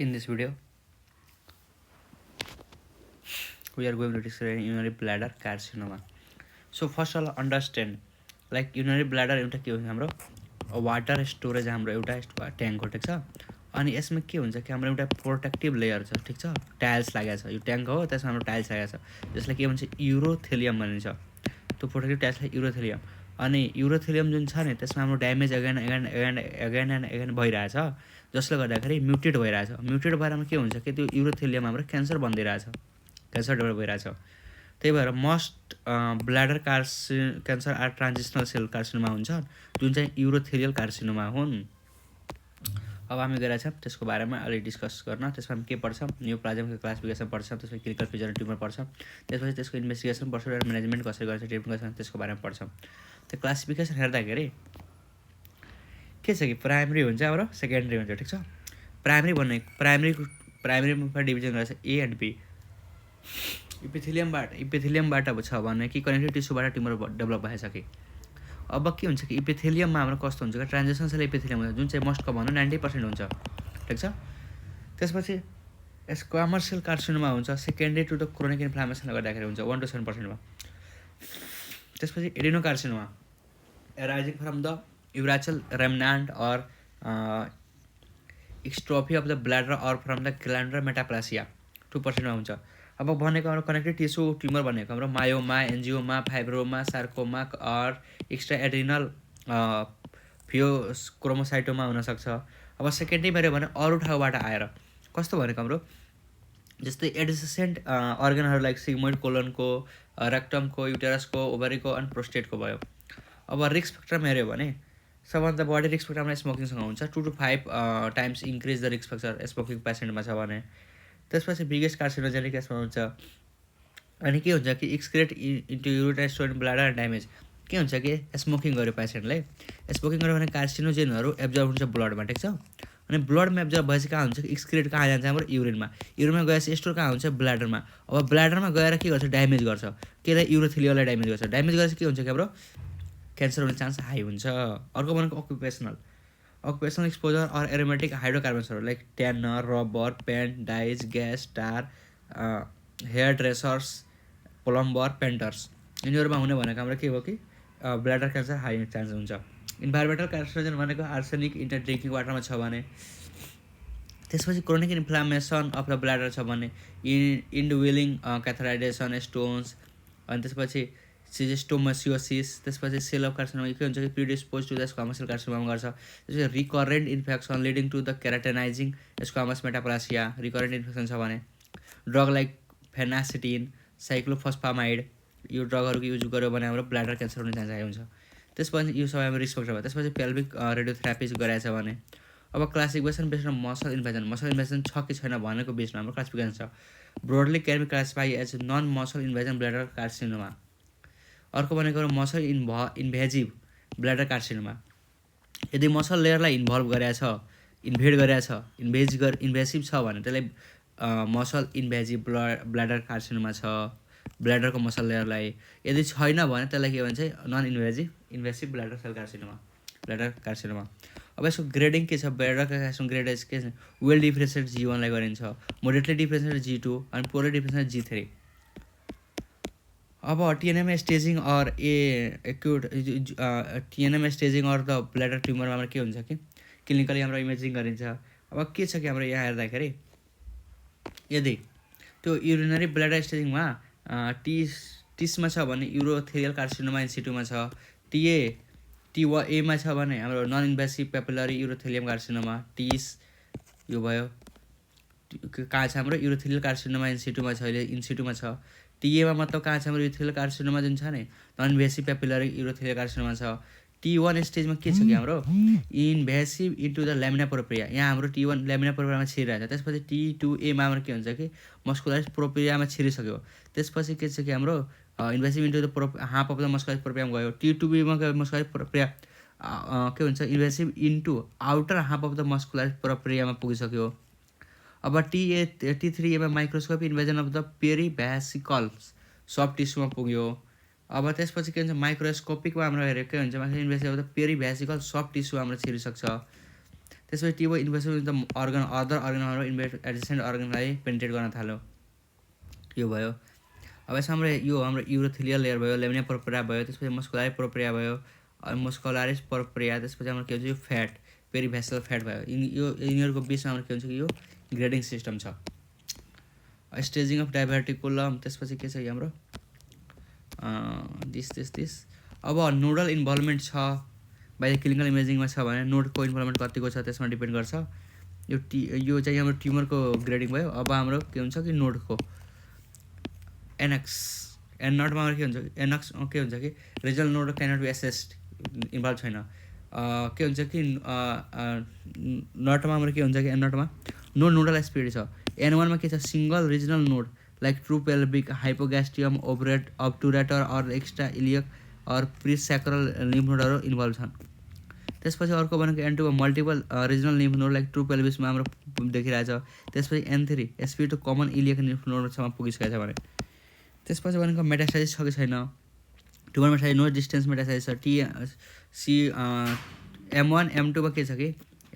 In this video, we are going to discuss urinary bladder carcinoma. So first of all, understand like urinary bladder एउटा के हुन्छ हाम्रो water storage हाम्रो एउटा tank हो, ठिक छ। अनि यसमा के हुन्छ कि हाम्रो एउटा प्रोटेक्टिभ लेयर छ, ठिक छ। टाइल्स लागेको छ, यो ट्याङ्क हो, त्यसमा हाम्रो टाइल्स लागेको छ, जसलाई के भन्छ युरोथेलियम भनिन्छ। त्यो प्रोटेक्टिभ टाइल्सलाई युरोथेलियम। अनि युरोथेलियम जुन छ नि त्यसमा हाम्रो ड्यामेज एगेन भइरहेछ, जसले गर्दाखेरि म्युटेट भइरहेछ। म्युटेट भएर के हुन्छ कि त्यो युरोथेलियम हाम्रो क्यान्सर बन्दिरहेछ, क्यान्सर डेभलप भइरहेछ। त्यही भएर most bladder cancer are transitional cell carcinoma हुन्छ, जुन चाहिँ युरोथेलियल कार्सिनोमा हुन्। अब हामी गएर छौँ त्यसको बारेमा अलि डिस्कस गर्न। त्यसमा हामी के पढ्छौँ, नियोप्लाज्मको क्लासिफिकेसन पढ्छौँ, त्यसपछि क्लिनिकल फिचर ट्युमर पढ्छौँ, त्यसपछि त्यसको इन्भेस्टिगेसन पढ्छौँ र म्यानेजमेन्ट कसरी गर्छ, ट्रिटमेन्ट गर्छ, त्यसको बारेमा पढ्छौँ। त्यो क्लासिफिकेसन हेर्दाखेरि के छ कि प्राइमेरी हुन्छ हाम्रो, सेकेन्डरी हुन्छ, ठिक छ। प्राइमेरीमा डिभिजन रहेछ ए एन्ड बी। इपिथेलियमबाट छ भने कि कनेक्टिभ टिस्युबाट ट्युमर डेभलप भएछ कि। अब के हुन्छ कि इपिथेलियममा हाम्रो कस्तो हुन्छ कि ट्रान्जिसन सेल इपिथेलियम हुन्छ, जुन चाहिँ मोस्ट कमन हो, 90% हुन्छ, ठिक छ। त्यसपछि स्क्वामस सेल कार्सिनोमा हुन्छ, सेकेन्डरी टु द क्रोनिक इन्फ्लामेसनले गर्दाखेरि हुन्छ 1 to 7%मा। त्यसपछि adenocarcinoma arising from the urachal remnant or exstrophy of the bladder or from the glandular metaplasia 2%मा हुन्छ। अब भनेको हाम्रो कनेक्टिभ टिस्यु ट्युमर भनेको हाम्रो myoma, angioma, fibroma, sarcoma or extra adrenal pheochromocytoma हुनसक्छ। अब सेकेन्डरी हेऱ्यो भने अरू ठाउँबाट आएर कस्तो भनेको हाम्रो जस्तै एडजेसेन्ट अर्गनहरू लाइक सिग्मोइड कोलनको, रेक्टमको, युटेरसको, ओभरीको अनि प्रोस्टेटको भयो। अब रिस्क फ्याक्टरमा हेऱ्यो भने सबभन्दा बढी रिस्क फ्याक्टरमा स्मोकिङसँग हुन्छ, 2 to 5 times increase the risk factor smoking पेसेन्टमा छ भने। त्यसपछि बिगेस्ट कार्सिनोजेनिक केसमा हुन्छ। अनि के हुन्छ कि excrete into urinary stone bladder damage. के हुन्छ कि स्मोकिङ गर्यो पेसेन्टले, स्मोकिङ गर्यो भने कार्सिनोजेनहरू एब्जर्भ हुन्छ ब्लडमा, ठिक छ। अनि ब्लडमा एब्जर्भ भएपछि कहाँ हुन्छ कि एक्सक्रेट कहाँ जान्छ हाम्रो युरिनमा गएपछि स्टोर कहाँ हुन्छ ब्ल्याडरमा। अब ब्ल्याडरमा गएर के गर्छ, ड्यामेज गर्छ, केलाई युरोथेलियललाई ड्यामेज गर्छ। ड्यामेज गरेपछि के हुन्छ कि हाम्रो क्यान्सर हुने चान्स हाई हुन्छ। अर्को भनेको अकुपेसनल एक्सपोजर अर एरोमेटिक हाइड्रोकार्बन्सहरू like tanner, rubber, paint, dyes, gas, tar, hair dressers, plumber, painters, यिनीहरूमा हुने भनेको हाम्रो के हो कि ब्ल्याडर क्यान्सर हाई चान्स हुन्छ। इन्भाइरोमेन्टल कार्सिनोजेन भनेको आर्सेनिक इन्टर ड्रिङ्किङ वाटरमा छ भने। त्यसपछि chronic inflammation of the bladder छ भने इन्डवेलिङ क्याथराइडेसन स्टोन्स, अनि त्यसपछि सिस्टोमसियोसिस। त्यसपछि सेल अफ कार्सिनोमा के हुन्छ कि predispose to the squamous cell carcinoma गर्छ। त्यसपछि recurrent infection leading to the keratinizing squamous metaplasia, recurrent infection छ भने। ड्रग लाइक फेनासिटिन, साइक्लोफस्फामाइड, यो ड्रगहरूको युज गर्यो भने हाम्रो ब्ल्याडर क्यान्सर हुने चान्स हाई हुन्छ। त्यसपछि यो सबै हाम्रो रिस्क फ्याक्टर भयो। त्यसपछि पेल्भिक रेडियोथेरापी गराएछ भने। अब classification based on muscle invasion छ कि छैन भनेको बेसमा हाम्रो क्लासिफिकेसन छ। Broadly can be classify as non muscle invasion bladder carcinoma. अर्को भनेको मसल इन्भेजिभ ब्ल्याडर कार्सिनोमा। यदि मसल लेयरलाई इन्भेड गरेछ इन्भेसिभ छ भने त्यसलाई मसल इन्भेजिभ ब्ल्याडर कार्सिनोमा छ, ब्ल्याडरको मसल लेयरलाई। यदि छैन भने त्यसलाई के भन्छ, नन इन्भेसिभ ब्ल्याडर कार्सिनोमा। अब यसको ग्रेडिङ के छ, ब्ल्याडर कार्सिनोमा ग्रेड के छ, वेल डिफ्रेन्सिएटेड G1 लाई गरिन्छ, मोडरेटली डिफ्रेन्सिएटेड G2 अनि पोरली डिफ्रेन्सिएटेड G3। अब टिएनएम staging or टिएनएम staging or the bladder ट्युमरमा हाम्रो के हुन्छ कि क्लिनिकली हाम्रो इमेजिङ गरिन्छ। अब के छ कि हाम्रो यहाँ हेर्दाखेरि यदि त्यो युरिनरी ब्ल्याडर स्टेजिङमा टिसमा छ भने युरोथेलियल कार्सिनोमा इन-सिटुमा छ, टिएमा छ भने हाम्रो नन इन्भेसिभ पेपिलरी युरोथेलियम कार्सिनोमा, टिस यो भयो। कहाँ छ हाम्रो युरोथेलियल कार्सिनोमा इन-सिटुमा छ। टिएमा मतलब कहाँ छ हाम्रो युरोथेलियल कार्सिनोमा जुन छ नि नन इन्भेसिभ पेपिलरी युरोथेलियल कार्सिनोमा छ। T1 स्टेजमा के छ कि हाम्रो इन्भेसिभ इन्टु द ल्यामिना प्रोप्रिया, यहाँ हाम्रो T1 ल्यामिना प्रोप्रियामा छिरिरहेछ। त्यसपछि T2A मा हाम्रो के हुन्छ कि मस्कुलर प्रोप्रियामा छिरिसक्यो। त्यसपछि के छ कि हाम्रो invasive into the half of the muscular प्रोप्रियामा गयो। T2B मा गयो मस्कुलर प्रोप्रिया के हुन्छ invasive into outer half of the muscular प्रोप्रियामा पुगिसक्यो। अब T3A मा microscopy invasion of the perivesical soft टिस्युमा पुग्यो। अब त्यसपछि के हुन्छ माइक्रोस्कोपिकमा हाम्रो हेरेको के हुन्छ invasive of the perivesical soft tissue हाम्रो छिरिसक्छ। त्यसपछि tumour invasive the organ other अर्गनहरू एडजेसेन्ट अर्गनलाई पेनिट्रेट गर्न थाल्यो। यो भयो। अब यसमा हाम्रो युरोथेलियल लेयर भयो, लेमिना प्रोप्रिया भयो, त्यसपछि मस्कुलारिस प्रोप्रिया भयो, मस्कुलारिस प्रोप्रिया, त्यसपछि हाम्रो के हुन्छ यो फ्याट पेरिभेसरल फ्याट भयो। यिनीहरूको बिचमा हाम्रो के हुन्छ कि यो ग्रेडिङ सिस्टम छ। स्टेजिङ अफ डाइभर्टिकुलम, त्यसपछि के छ कि हाम्रो दिस अब नोडल इन्भल्भमेन्ट छ बाइ क्लिनिकल इमेजिङमा छ भने नोडको इन्भल्भमेन्ट कतिको छ त्यसमा डिपेन्ड गर्छ। यो चाहिँ हाम्रो ट्युमरको ग्रेडिङ भयो। अब हाम्रो के हुन्छ कि नोडको एनएक्स एन नटमा के हुन्छ एनएक्स के हुन्छ कि regional node cannot be assessed involve छैन। के हुन्छ कि नटमा हाम्रो के हुन्छ कि एन नटमा नो नोडल स्पिड छ। एन1मा के छ single regional node like true pelvic hypogastrium obturator or extra iliac or presacral lymph नोडहरू इन्भल्भ छन्। त्यसपछि अर्को भनेको एन2मा multiple regional lymph node like true पेल्भिसमा हाम्रो देखिरहेछ। त्यसपछि एन3 SP to common iliac lymph नोडसम्म पुगिसकेको छ भने त्यसपछि भनेको मेटास्टासिस छ कि छैन। Tumour metastasis no distance metastasis छ। M1 M2मा के छ कि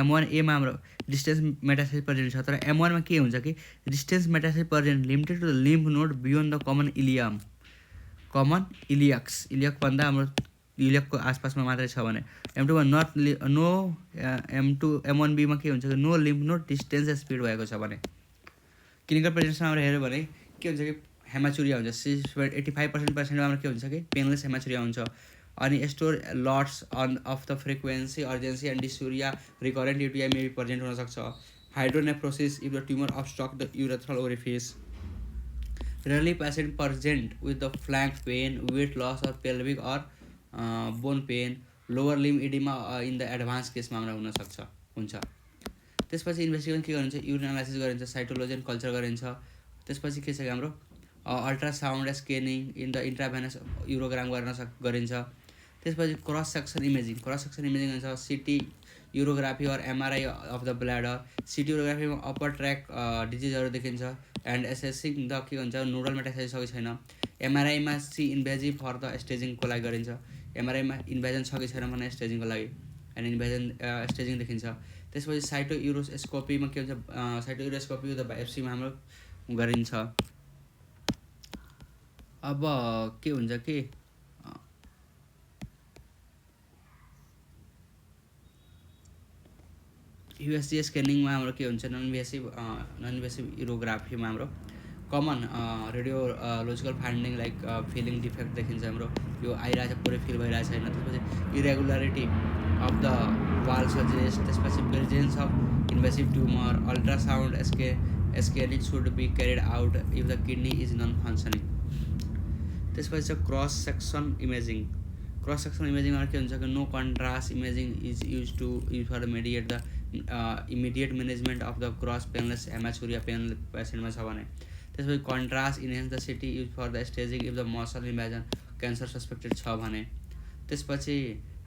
M1A मा हाम्रो डिस्टेन्स मेटास्टासिस प्रेजेन्ट छ, तर M1मा के हुन्छ कि distance metastasis present limited to the lymph node beyond the common ilium इलियकभन्दा हाम्रो इलियकको आसपासमा मात्रै छ भने M2मा नो M1B मा के हुन्छ कि no lymph node distance spread भएको छ भने क्लिनिकल प्रेजेन्समा हाम्रो हेऱ्यो भने के हुन्छ कि हेमाचुरिया हुन्छ। 85% हाम्रो के हुन्छ कि पेनलेस हेमाचुरिया हुन्छ। अनि store lots of the frequency urgency and dysuria recurrent UTI may be present हुनसक्छ। Hydronephrosis if the tumour obstruct the urethral orifice. Rarely patient present with the flank pain weight loss or pelvic or bone pain lower limb oedema in the advance केसमा हाम्रो हुन्छ। त्यसपछि investigation के गरिन्छ urine analysis गरिन्छ, cytology culture गरिन्छ। त्यसपछि के छ कि हाम्रो ultrasound scanning in the intravenous युरोग्राम गरिन्छ। त्यसपछि क्रस सेक्सन इमेजिङ हुन्छ CT urography or MRI of the bladder. CT युरोग्राफीमा अप्पर ट्र्याक डिजिजहरू देखिन्छ एन्ड एसेसिङ द के हुन्छ नोडल मेटास्टासिस छ कि छैन। एमआरआईमा सी इन्भेजिभ फर द स्टेजिङको लागि गरिन्छ। एमआरआईमा इन्भेजन छ कि छैन भने स्टेजिङको लागि एन्ड स्टेजिङ देखिन्छ। त्यसपछि साइटो युरोस्कोपीमा के हुन्छ साइटो युरोस्कोपी द बायोप्सीमा हाम्रो गरिन्छ। अब के हुन्छ कि युएसजी स्क्यानिङमा हाम्रो के हुन्छ नन इन्भेसिभ युरोग्राफीमा हाम्रो common radiological finding like filling defect देखिन्छ। हाम्रो यो आइरहेछ पुरै फिल भइरहेको छैन। त्यसपछि irregularity of the wall suggest. त्यसपछि presence of invasive tumour ultrasound scanning should be carried out if the kidney is non functioning. त्यसपछि छ क्रस सेक्सन इमेजिङमा के हुन्छ कि no contrast imaging is use for mediate the immediate management of the cross painless haematuria पेसेन्टमा छ भने। त्यसपछि contrast enhance the CT use for the staging if the muscle invasion cancer suspected छ भने। त्यसपछि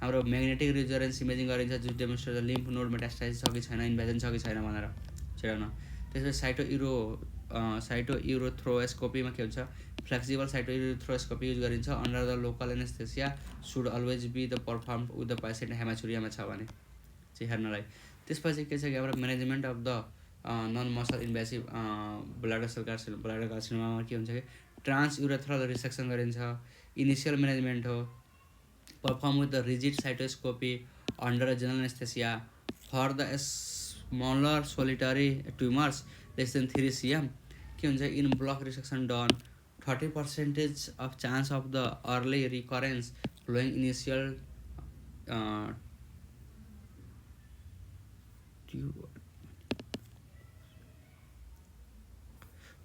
हाम्रो म्याग्नेटिक रिजोनेन्स इमेजिङ गरिन्छ जुन demonstrate the lymph node metastasis छ कि छैन इन्भेजन छ कि छैन भनेर छेडाउन। त्यसपछि साइटो युरोथ्रोस्कोपीमा के हुन्छ फ्लेक्सिबल साइटो युरोथ्रोस्कोपी युज गरिन्छ under the local anaesthesia should always be the perform with the patient हेमाचुरियामा छ भने चाहिँ हेर्नलाई। त्यसपछि के छ कि हाम्रो management of the non muscle invasive bladder कार्सिनोमामा के हुन्छ कि ट्रान्स युरेथ्रल रिसेक्सन गरिन्छ। इनिसियल म्यानेजमेन्ट हो perform with the rigid cystoscopy under general anaesthesia for the smaller solitary tumours less than 3 cm के हुन्छ en block resection done 30% of chance of the early recurrence following initial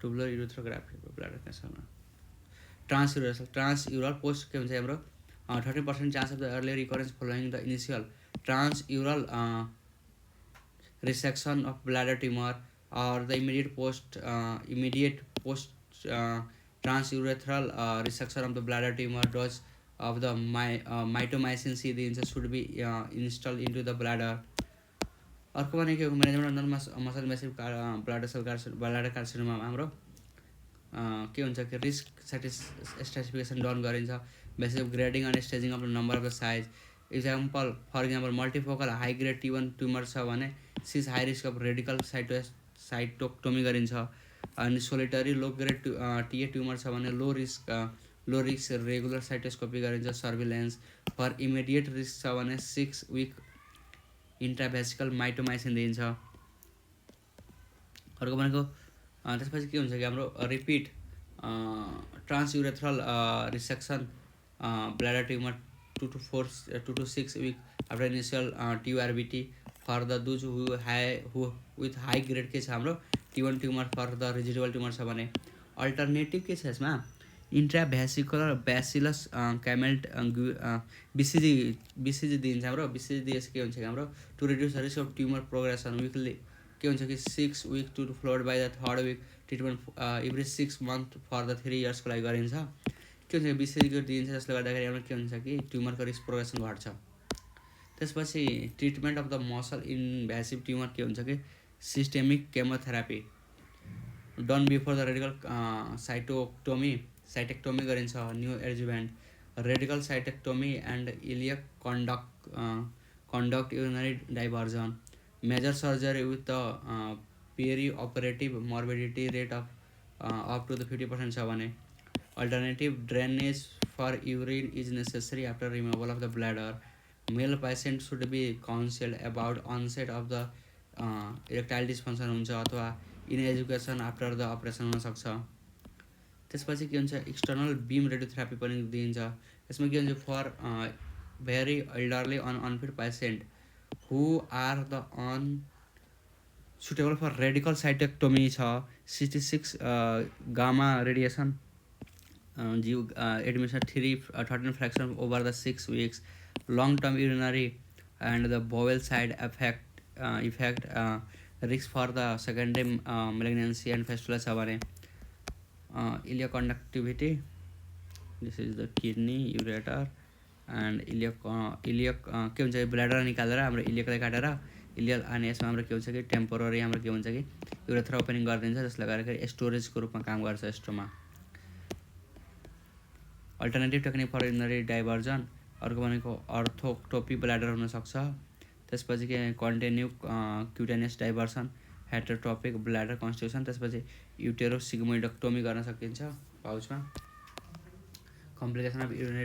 tubular urethrography bladder क्यान्सरमा transurethral post के हुन्छ हाम्रो 30% chance of the early recurrence following the initial transurethral resection of bladder tumor or the immediate post transurethral resection of the bladder tumor dose of the Mitomycin C should be installed into the bladder. अर्को भनेको management of muscle invasive bladder carcinoma हाम्रो के हुन्छ कि risk stratification done गरिन्छ basis grading and staging of the number of the size. For example multifocal high grade T1 tumour छ भने is high risk of radical cystectomy गरिन्छ। अनि solitary low grade TA tumour छ भने low risk regular साइटोस्कोपी गरिन्छ। Surveillance for immediate risk छ भने 6 week इन्ट्राभेसिकल mitomycin दिइन्छ। अर्को भनेको त्यसपछि के हुन्छ कि हाम्रो repeat transurethral resection bladder tumour 2 to 6 week after initial TURBT for the those who with high grade के छ हाम्रो T1 tumour for the residual tumour छ भने। अल्टरनेटिभ के छ यसमा इन्ट्राभ्यासिकुलर ब्यासिलस क्यामेल्ट BCG दिइन्छ हाम्रो। BCG दिएपछि के हुन्छ कि हाम्रो to reduce the risk of tumour progression weekly के हुन्छ कि 6 week to followed by the 3rd week treatment every 6 month for the 3 इयर्सको लागि गरिन्छ। के हुन्छ BCG दिइन्छ जसले गर्दाखेरि हाम्रो के हुन्छ कि ट्युमरको रिस्क प्रोग्रेसन घट्छ। त्यसपछि treatment of the muscle invasive tumour के हुन्छ कि systemic chemotherapy done before the radical cystectomy गरिन्छ। Neoadjuvant radical cystectomy and iliac conduit urinary diversion major surgery with the peri operative morbidity rate up to the 50% छ भने। Alternative drainage for urine is necessary after removal of the bladder. Male patient should be counselled about onset of the erectile dysfunction हुन्छ अथवा in education after the operation हुनसक्छ। त्यसपछि के हुन्छ external बिम radiotherapy पनि दिइन्छ। यसमा के हुन्छ for very elderly unfit patient who are the suitable for radical cystectomy छ 66 gamma radiation admission 13 fraction over the 6 weeks long term urinary and the bowel side effect risk for the secondary malignancy and fistula छ भने। Iliac conductivity this is the kidney ureter and iliac के हुन्छ bladder निकालेर हाम्रो इलियकलाई काटेर ileal अनि यसमा हाम्रो के हुन्छ कि टेम्पोररी हाम्रो के हुन्छ कि युरेथ्रा ओपनिङ गरिदिन्छ जसले गर्दाखेरि स्टोरेजको रूपमा काम गर्छ एस्ट्रोमा। Alternative technique for urinary diversion अर्को भनेको अर्थोटोपी ब्ल्याडर हुनसक्छ। त्यसपछि के continue cutaneous diversion heterotopic bladder constitution. त्यसपछि युटेरोसिग्मोइडेक्टोमी गर्न सकिन्छ पाउचमा। कम्प्लिकेसन अफ युरिनरी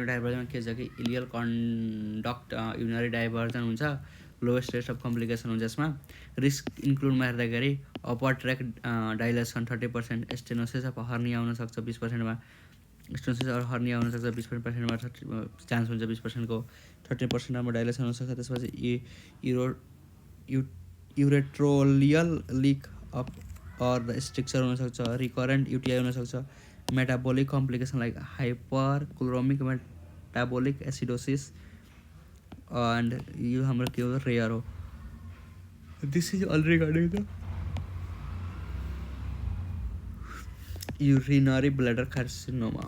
डाइभर्जन के छ कि इलियल कन्डक्ट युरिनरी डाइभर्जन हुन्छ। लोएस्ट रेट अफ कम्प्लिकेसन हुन्छ यसमा। रिस्क इन्क्लुडमा हेर्दाखेरि upper tract dilation 30%, stenosis of hernia हुनसक्छ 20%मा, स्टेनोसिस अफ हर्निया हुनसक्छ 20%मा चान्स हुन्छ 20% को 30%मा डाइलेसन हुनसक्छ। त्यसपछि ureteroileal leak of or the stricture हुनसक्छ। रिकरेन्ट युटिआई हुनसक्छ। Metabolic complication like hyperchloremic metabolic acidosis and यो हाम्रो के हो रेयर हो। This is all regarding the urinary bladder carcinoma.